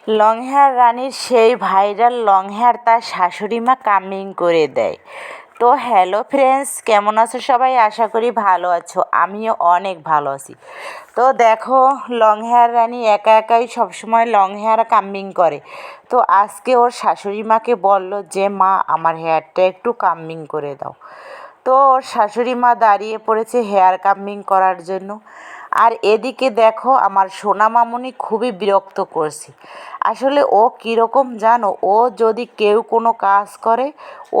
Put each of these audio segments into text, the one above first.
Long hair রানীর সেই viral long hair তার শাশুড়ি মা কামিং করে দেয়। তো হ্যালো ফ্রেন্ডস, কেমন আছো সবাই? আশা করি ভালো আছো, আমিও অনেক ভালো আছি। তো দেখো, লং হেয়ার রানী একা একাই সবসময় লং হেয়ার কামিং করে। তো আজকে ওর শাশুড়ি মাকে বলল যে মা আমার হেয়ারটা একটু কামিং করে দাও। তো ওর শাশুড়ি মা দাঁড়িয়ে পড়েছে হেয়ার কামিং করার জন্য। আর এদিকে দেখো, আমার সোনা মামুনি খুবই বিরক্ত করছে। আসলে ও কীরকম জানো, ও যদি কেউ কোনো কাজ করে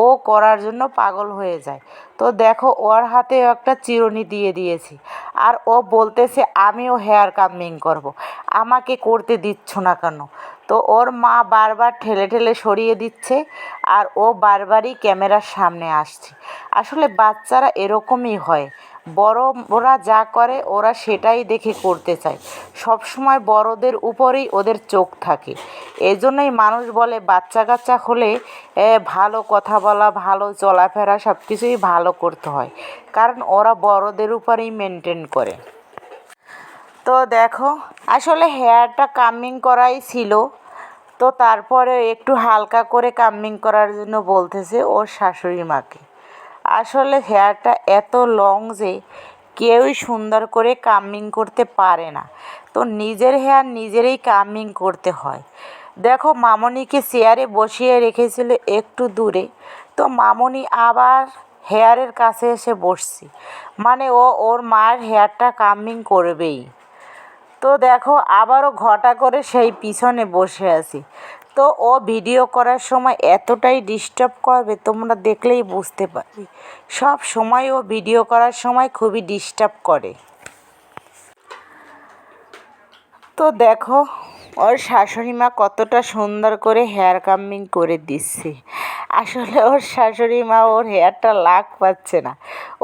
ও করার জন্য পাগল হয়ে যায়। তো দেখো, ওর হাতে একটা চিরুনি দিয়ে দিয়েছি, আর ও বলতেছে আমিও হেয়ার কামিং করব, আমাকে করতে দিচ্ছ না কেন? তো ওর মা বারবার ঠেলে ঠেলে সরিয়ে দিচ্ছে, আর ও বারবারই ক্যামেরার সামনে আসছে। আসলে বাচ্চারা এরকমই হয়, ওরা যা করে ওরা সেটাই দেখে করতে চায়। সব সময় বড়দের উপরেই ওদের চোখ থাকে। এজন্যই মানুষ বলে বাচ্চা কাচ্চা হলে ভালো কথা বলা, ভালো চলাফেরা সব কিছুই ভালো করতে হয়, কারণ ওরা বড়দের উপরেই মেনটেন করে। তো দেখো, আসলে হেয়ারটা কামিং করাই ছিল। তো তারপরে একটু হালকা করে কামিং করার জন্য বলতেছে ওর শাশুড়ি মাকে। আসলে হেয়ারটা এত লং যে কেউই সুন্দর করে কামিং করতে পারে না। তো নিজের হেয়ার নিজেরই কামিং করতে হয়। দেখো, মামনিকে চেয়ারে বসিয়ে রেখেছিল একটু দূরে, তো মামনি আবার হেয়ারের কাছে এসে বসছি, মানে ও ওর মার হেয়ারটা কামিং করবেই। তো দেখো, আবারও ঘটা করে সেই পিছনে বসে আছি। তো ও ভিডিও করার সময় এতটাই ডিস্টার্ব করবে, তোমরা দেখলেই বুঝতে পারবে। সব সময় ও ভিডিও করার সময় খুবই ডিস্টার্ব করে। তো দেখো, ওর শাশুড়ি মা কতটা সুন্দর করে হেয়ার কামিং করে দিচ্ছে। আসলে ওর শাশুড়ি মা ওর হেয়ারটা লাগ পাচ্ছে না।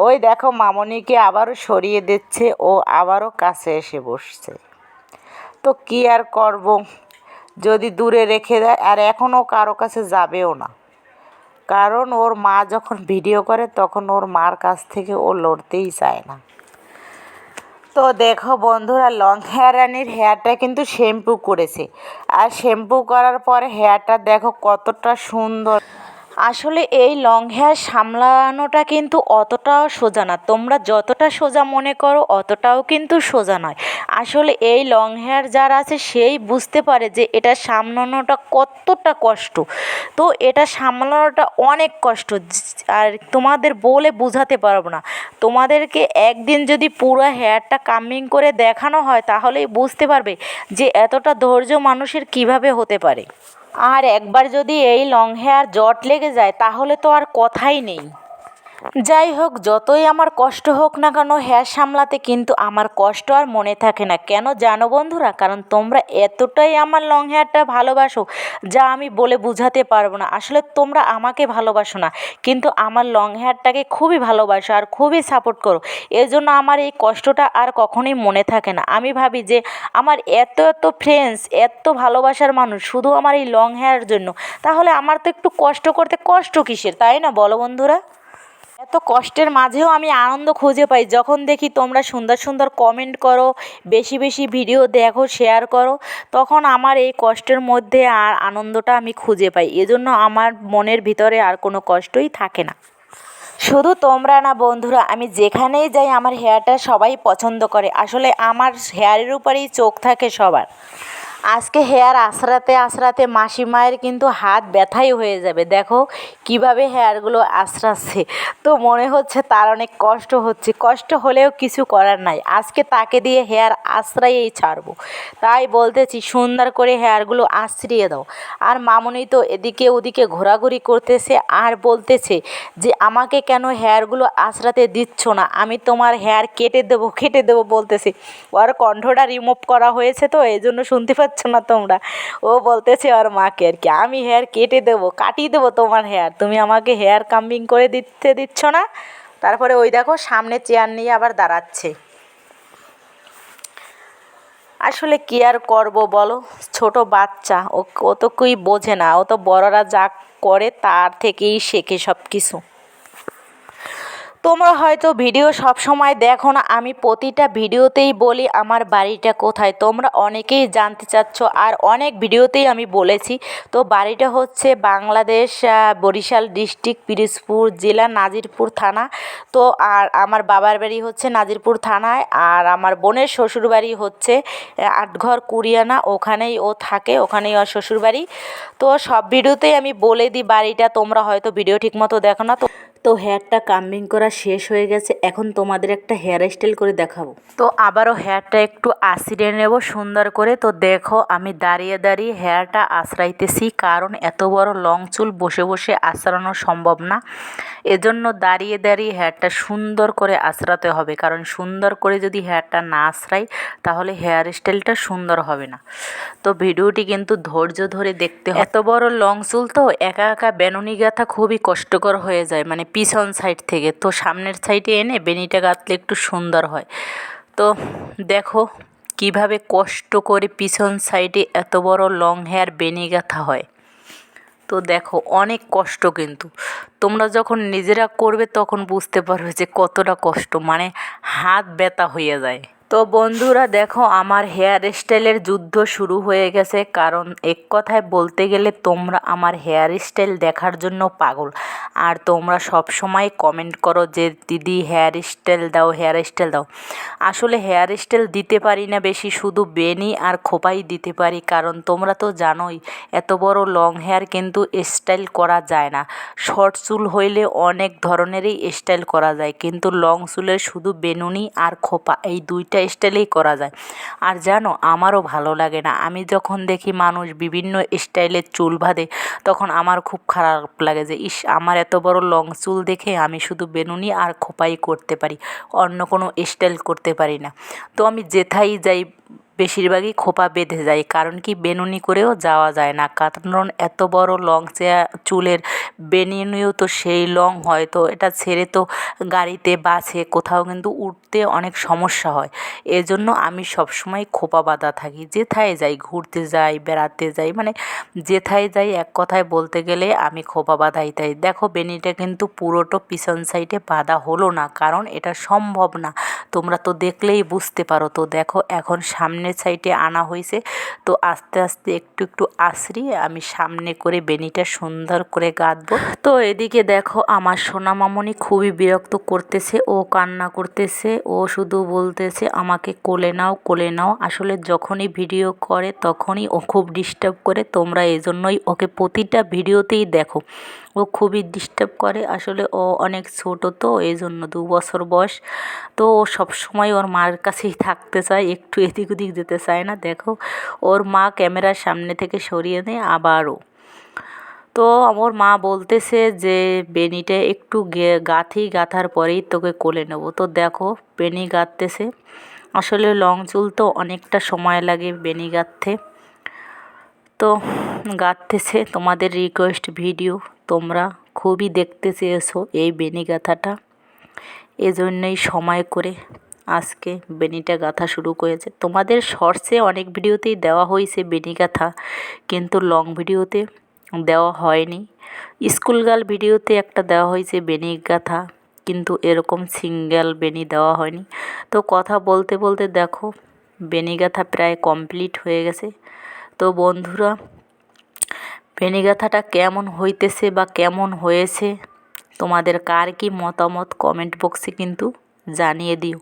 ওই দেখো, মামনিকে আবারও সরিয়ে দিচ্ছে, ও আবারও কাছে এসে বসছে। তো কী আর করব, যদি দূরে রেখে দেয়, আর এখনও কারো কাছে যাবেও না, কারণ ওর মা যখন ভিডিও করে তখন ওর মার কাছ থেকে ও লড়তেই চায় না। তো দেখো বন্ধুরা, লং হেয়ার রানির হেয়ারটা কিন্তু শ্যাম্পু করেছে, আর শ্যাম্পু করার পরে হেয়ারটা দেখো কতটা সুন্দর। আসলে এই লং হেয়ার সামলানোটা কিন্তু অতটাও সোজা না, তোমরা যতটা সোজা মনে করো অতটাও কিন্তু সোজা নয়। আসলে এই লং হেয়ার যার আছে সেই বুঝতে পারে যে এটা সামলানোটা কতটা কষ্ট। তো এটা সামলানোটা অনেক কষ্ট, আর তোমাদের বলে বোঝাতে পারবো না। তোমাদেরকে একদিন যদি পুরো হেয়ারটা কামিং করে দেখানো হয় তাহলেই বুঝতে পারবে যে এতটা ধৈর্য মানুষের কিভাবে হতে পারে। আর একবার যদি এই লং হেয়ার জট লেগে যায় তাহলে তো আর কথাই নেই। যাই হোক, যতই আমার কষ্ট হোক না কেন হেয়ার সামলাতে, কিন্তু আমার কষ্ট আর মনে থাকে না। কেন জানো বন্ধুরা? কারণ তোমরা এতটাই আমার লং হেয়ারটা ভালোবাসো যা আমি বলে বোঝাতে পারবো না। আসলে তোমরা আমাকে ভালোবাসো না, কিন্তু আমার লং হেয়ারটাকে খুবই ভালোবাসো আর খুবই সাপোর্ট করো। এজন্য আমার এই কষ্টটা আর কখনোই মনে থাকে না। আমি ভাবি যে আমার এত এত ফ্রেন্ডস, এত ভালোবাসার মানুষ শুধু আমার এই লং হেয়ারের জন্য, তাহলে আমার তো একটু কষ্ট করতে কষ্ট কিসের, তাই না বলো বন্ধুরা? এত কষ্টের মাঝেও আমি আনন্দ খুঁজে পাই যখন দেখি তোমরা সুন্দর সুন্দর কমেন্ট করো, বেশি বেশি ভিডিও দেখো, শেয়ার করো, তখন আমার এই কষ্টের মধ্যে আর আনন্দটা আমি খুঁজে পাই। এজন্য আমার মনের ভিতরে আর কোনো কষ্টই থাকে না। শুধু তোমরা না বন্ধুরা, আমি যেখানেই যাই আমার হেয়ারটা সবাই পছন্দ করে। আসলে আমার হেয়ারের উপরেই চোখ থাকে সবার। আজকে হেয়ার আঁচড়াতে আঁচড়াতে মাসিমায়ের কিন্তু হাত ব্যথাই হয়ে যাবে। দেখো কিভাবে হেয়ারগুলো আঁচড়াচ্ছে, তো মনে হচ্ছে তার অনেক কষ্ট হচ্ছে। কষ্ট হলেও কিছু করার নাই, আজকে তাকে দিয়ে হেয়ার আঁচড়াইয়েই ছাড়বো। তাই বলতেছি সুন্দর করে হেয়ারগুলো আঁচড়িয়ে দাও। আর মামুনি তো এদিকে ওদিকে ঘোরাঘুরি করতেছে আর বলতেছে যে আমাকে কেন হেয়ারগুলো আঁচড়াতে দিচ্ছ না, আমি তোমার হেয়ার কেটে দেবো বলতেছে। ওর কণ্ঠটা রিমুভ করা হয়েছে, তো এই জন্য শুনতে পাচ্ছ না তোমরা। ও বলতেছে ওর মাকে আর কি, আমি হেয়ার কাটিয়ে দেবো তোমার হেয়ার, তুমি আমাকে হেয়ার কামিং করে দিচ্ছ না। তারপরে ওই দেখো সামনে চেয়ার নিয়ে আবার দাঁড়াচ্ছে। আসলে কী আর করবো বলো, ছোট বাচ্চা, ও তো কিছুই বোঝে না, ও তো বড়রা যা করে তার থেকেই শেখে সব কিছু। তোমরা হয়তো ভিডিও সব সময় দেখো না, আমি প্রতিটা ভিডিওতেই বলি আমার বাড়িটা কোথায়। তোমরা অনেকেই জানতে চাচ্ছ আর অনেক ভিডিওতেই আমি বলেছি। তো বাড়িটা হচ্ছে বাংলাদেশ, বরিশাল ডিস্ট্রিক্ট, পিরোজপুর জেলা, নাজিরপুর থানা। তো আর আমার বাবার বাড়ি হচ্ছে নাজিরপুর থানায়, আর আমার বোনের শ্বশুরবাড়ি হচ্ছে আটঘর কুরিয়ানা, ওখানেই ও থাকে, ওখানেই ওর শ্বশুরবাড়ি। তো সব ভিডিওতেই আমি বলে দিই বাড়িটা, তোমরা হয়তো ভিডিও ঠিকমতো দেখো না। তো হেয়ারটা কামিং করা শেষ হয়ে গেছে, এখন তোমাদের একটা হেয়ার স্টাইল করে দেখাবো। তো আবারও হেয়ারটা একটু আঁচড়ে নেব সুন্দর করে। তো দেখো আমি দাঁড়িয়ে দাঁড়িয়ে হেয়ারটা আঁচড়াইতেছি, কারণ এত বড় লং চুল বসে বসে আঁচড়ানো সম্ভব না। এজন্য দাঁড়িয়ে দাঁড়িয়ে হেয়ারটা সুন্দর করে আঁচড়াতে হবে, কারণ সুন্দর করে যদি হেয়ারটা না আঁচড়াই তাহলে হেয়ার স্টাইলটা সুন্দর হবে না। তো ভিডিওটি কিন্তু ধৈর্য ধরে দেখতে হবে। এত বড় লং চুল তো একা একা বেনুনি গাঁথা খুবই কষ্টকর হয়ে যায়, মানে পিছন সাইড থেকে। তো সামনের সাইডে এনে বেনিটা গাঁথলে একটু সুন্দর হয়। তো দেখো কিভাবে কষ্ট করে পিছন সাইডে এত বড় লং হেয়ার বেনি গাঁথা হয়। তো দেখো অনেক কষ্ট, কিন্তু তোমরা যখন নিজেরা করবে তখন বুঝতে পারবে যে কতটা কষ্ট, মানে হাত ব্যথা হয়ে যায়। তো বন্ধুরা দেখো আমার হেয়ার স্টাইলের যুদ্ধ শুরু হয়ে গেছে, কারণ এক কথায় বলতে গেলে তোমরা আমার হেয়ার স্টাইল দেখার জন্য পাগল। আর তোমরা সব সময় কমেন্ট করো যে দিদি হেয়ার স্টাইল দাও, হেয়ার স্টাইল দাও। আসলে হেয়ার স্টাইল দিতে পারি না বেশি, শুধু বেনি আর খোপাই দিতে পারি, কারণ তোমরা তো জানোই এত বড় লং হেয়ার কিন্তু স্টাইল করা যায় না। শর্ট চুল হইলে অনেক ধরনেরই স্টাইল করা যায়, কিন্তু লং চুলের শুধু বেনুনি আর খোপা এই দুইটা স্টাইলেই করা যায়। আর জানো আমারও ভালো লাগে না, আমি যখন দেখি মানুষ বিভিন্ন স্টাইলের চুল বাঁধে তখন আমার খুব খারাপ লাগে যে ইস, আমার এত বড় লং চুল দেখে আমি শুধু বেনুনি আর খোপাই করতে পারি, অন্য কোনো স্টাইল করতে পারি না। তো আমি যেথায় যাই বেশিরভাগই খোপা বেঁধে যায়, কারণ কি বেনুনি করেও যাওয়া যায় না, কারণ এত বড় লং চুলের বেনুনিও তো সেই লং হয়, তো এটা ছেড়ে তো গাড়িতে বাসে কোথাও কিন্তু উঠতে অনেক সমস্যা হয়। এজন্য আমি সবসময় খোপা বাঁধা থাকি, যেথায় যাই, ঘুরতে যাই, বেড়াতে যাই, মানে যেথায় যাই এক কথায় বলতে গেলে আমি খোপা বাঁধাই। তাই দেখো বেনিটা কিন্তু পুরোটা পিছন সাইডে বাঁধা হলো না, কারণ এটা সম্ভব না, তোমরা তো দেখলেই বুঝতে পারো। তো দেখো এখন সামনের সাইডে আনা হয়েছে, তো আস্তে আস্তে একটু একটু আঁচড়িয়ে আমি সামনে করে বেনিটা সুন্দর করে গাঁথবো। তো এদিকে দেখো আমার সোনা মামনি খুবই বিরক্ত করতেছে, ও কান্না করতেছে, ও শুধু বলতেছে আমাকে কোলে নাও, কোলে নাও। আসলে যখনই ভিডিও করে তখনই ও খুব ডিস্টার্ব করে, তোমরা এজন্যই ওকে প্রতিটা ভিডিওতেই দেখো ও খুবই ডিস্টার্ব করে। আসলে ও অনেক ছোটো, তো এই জন্য 2 বছর বয়স, তো ও সবসময় ওর মার কাছেই থাকতে চায়, একটু এদিক ওদিক যেতে চায় না। দেখো ওর মা ক্যামেরার সামনে থেকে সরিয়ে দেয় আবারও। তো আমার মা বলতেছে যে বেনিটা একটু গাঁথার পরেই তোকে কোলে নেবো। তো দেখো বেনি গাঁথতেছে, আসলে লং চুল তো অনেকটা সময় লাগে বেনি গাঁথতে। তো গাঁথতেছে, তোমাদের রিকোয়েস্ট ভিডিও, তোমরা খুবই দেখতে চেয়েছো এই বেনি গাঁথাটা, এজন্যই সময় করে আজকে বেনিটা গাঁথা শুরু করেছে। তোমাদের শর্টসে অনেক ভিডিওতেই দেওয়া হয়েছে বেনি গাঁথা, কিন্তু লং ভিডিওতে দেওয়া হয়নি। স্কুল গার্ল ভিডিওতে একটা দেওয়া হয়েছে বেনি গাঁথা, কিন্তু এরকম সিঙ্গেল বেনি দেওয়া হয়নি। তো কথা বলতে বলতে দেখো বেনি গাঁথা প্রায় কমপ্লিট হয়ে গেছে। তো বন্ধুরা বেনি গাঁথাটা কেমন হইতেছে বা কেমন হয়েছে, তোমাদের কার কি মতামত কমেন্ট বক্সে কিন্তু জানিয়ে দিও।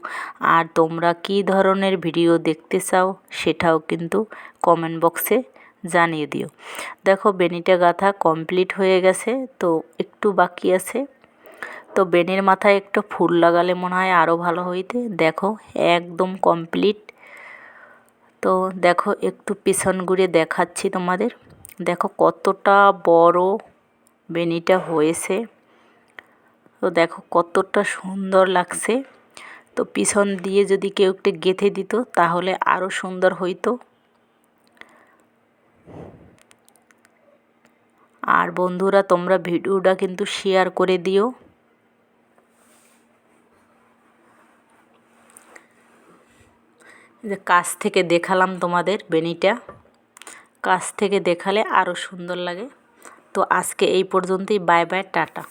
আর তোমরা কি ধরনের ভিডিও দেখতে চাও সেটাও কিন্তু কমেন্ট বক্সে জানিয়ে দিও। দেখো বেনিটা গাঁথা কমপ্লিট হয়ে গেছে, তো একটু বাকি আছে। তো বেনির মাথায় একটু ফুল লাগালে মনে হয় আরও ভালো হইতে। দেখো একদম কমপ্লিট। তো দেখো একটু পিছন ঘুরে দেখাচ্ছি তোমাদের, দেখো কতটা বড় বেনিটা হয়েছে। তো দেখো কতটা সুন্দর লাগছে। তো পিছন দিয়ে যদি কেউ একটু গেঁথে দিত তাহলে আরও সুন্দর হইতো। আর বন্ধুরা তোমরা ভিডিওটা কিন্তু শেয়ার করে দিও। যে কাছ থেকে দেখালাম তোমাদের বেনিটা, কাছ থেকে দেখালে আরও সুন্দর লাগে। তো আজকে এই পর্যন্তই, বাই বাই, টাটা।